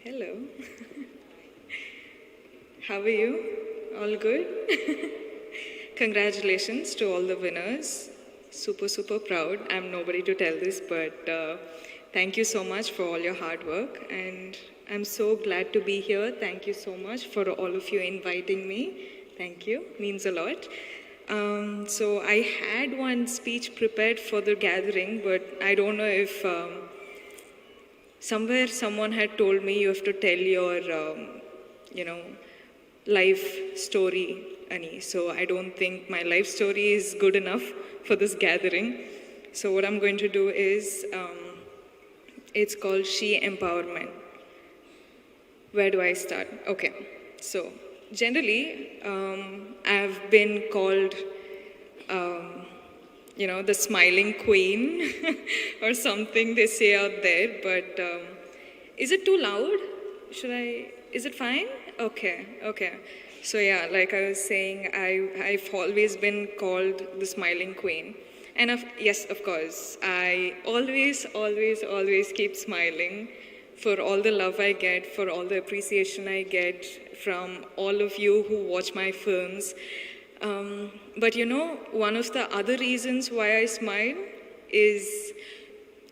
Hello. How are you? All good? Congratulations to all the winners. Super, super proud. I'm nobody to tell this, but thank you so much for all your hard work. And I'm so glad to be here. Thank you so much for all of you inviting me. Thank you. Means a lot. So I had one speech prepared for the gathering, but I don't know if somewhere someone had told me you have to tell your, you know, life story, Ani. So I don't think my life story is good enough for this gathering. So what I'm going to do is, it's called She Empowerment. Where do I start? Okay, so generally, I've been called, the smiling queen or something they say out there, but is it too loud? Is it fine? Okay. So yeah, like I was saying, I've always been called the smiling queen. And yes, of course, I always keep smiling for all the love I get, for all the appreciation I get from all of you who watch my films. But one of the other reasons why I smile is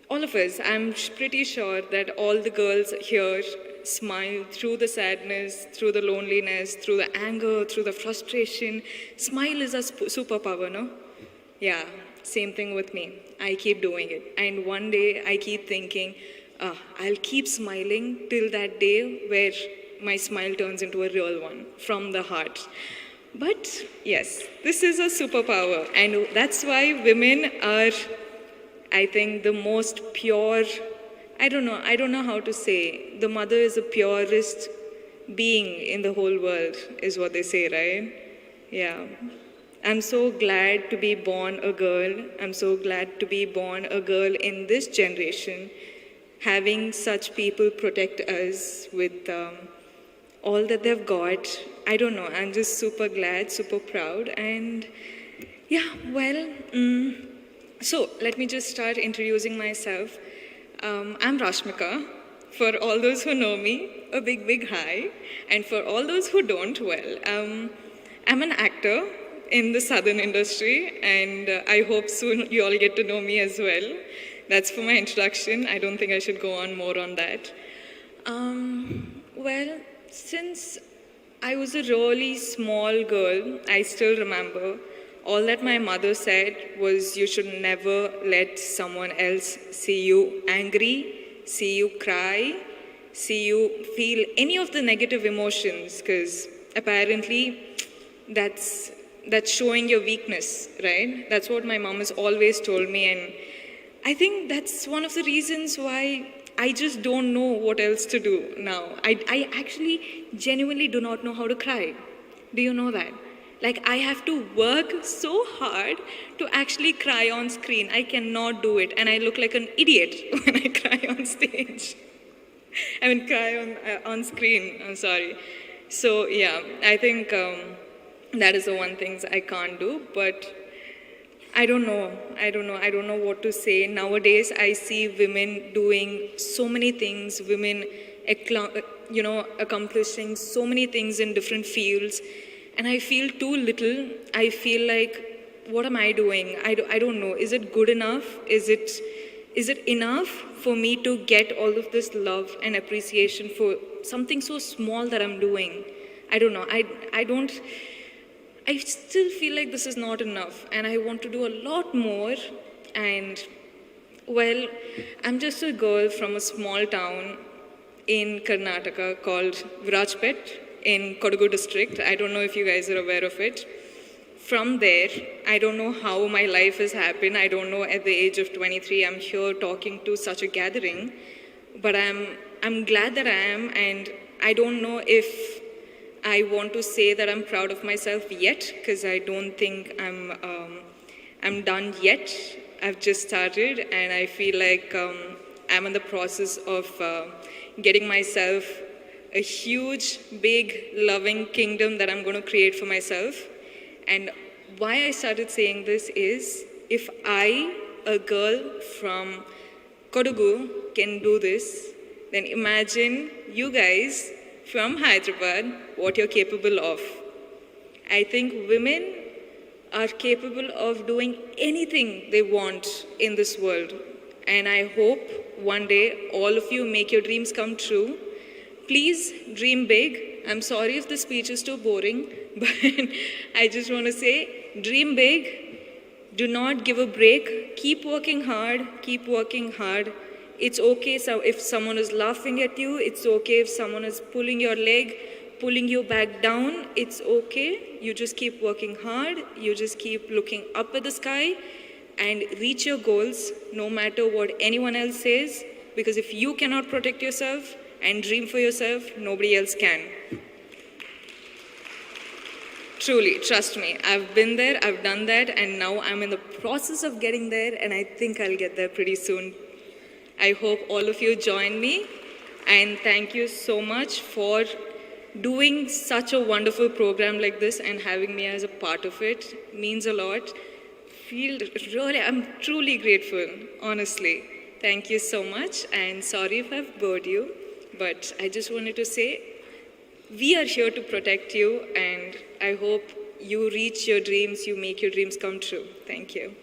all of us. I'm pretty sure that all the girls here smile through the sadness, through the loneliness, through the anger, through the frustration. Smile is a superpower, no? Yeah, same thing with me. I keep doing it. And one day I keep thinking, I'll keep smiling till that day where my smile turns into a real one from the heart. But yes, this is a superpower, and that's why women are, I think, the most pure. I don't know how to say. The mother is the purest being in the whole world, is what they say, right? Yeah. I'm so glad to be born a girl. I'm so glad to be born a girl in this generation, having such people protect us with all that they've got. I don't know, I'm just super glad, super proud, and yeah, well, so let me just start introducing myself. I'm Rashmika. For all those who know me, a big hi, and for all those who don't, well, I'm an actor in the southern industry, and I hope soon you all get to know me as well. That's for my introduction. I don't think I should go on more on that. Well, since I was a really small girl, I still remember all that my mother said was you should never let someone else see you angry, see you cry, see you feel any of the negative emotions, because apparently that's showing your weakness, right? That's what my mom has always told me, and I think that's one of the reasons why I just don't know what else to do now. I actually genuinely do not know how to cry. Do you know that? Like, I have to work so hard to actually cry on screen. I cannot do it, and I look like an idiot when I cry on stage. I mean, cry on screen, I'm sorry. So yeah, I think that is the one thing I can't do, but I don't know what to say. Nowadays, I see women doing so many things, women, accomplishing so many things in different fields. And I feel too little. I feel like, what am I doing? I don't know. Is it good enough? Is it enough for me to get all of this love and appreciation for something so small that I'm doing? I don't know. I still feel like this is not enough, and I want to do a lot more. And well, I'm just a girl from a small town in Karnataka called Virajpet in Kodagu district. I don't know if you guys are aware of it. From there, I don't know how my life has happened. I don't know at the age of 23, I'm here talking to such a gathering, but I'm glad that I am, and I don't know if I want to say that I'm proud of myself yet, because I don't think I'm done yet. I've just started, and I feel like I'm in the process of getting myself a huge, big, loving kingdom that I'm going to create for myself. And why I started saying this is, if I, a girl from Kodagu, can do this, then imagine you guys from Hyderabad what you're capable of. I think women are capable of doing anything they want in this world. And I hope one day all of you make your dreams come true. Please dream big. I'm sorry if the speech is too boring, but I just want to say dream big. Do not give a break. Keep working hard. Keep working hard. It's okay so if someone is laughing at you. It's okay if someone is pulling your leg, pulling you back down. It's okay. You just keep working hard. You just keep looking up at the sky and reach your goals no matter what anyone else says. Because if you cannot protect yourself and dream for yourself, nobody else can. Truly, trust me, I've been there, I've done that, and now I'm in the process of getting there, and I think I'll get there pretty soon. I hope all of you join me, and thank you so much for doing such a wonderful program like this and having me as a part of it. Means a lot. I'm truly grateful, honestly. Thank you so much, and sorry if I've bored you, but I just wanted to say, we are here to protect you, and I hope you reach your dreams, you make your dreams come true. Thank you.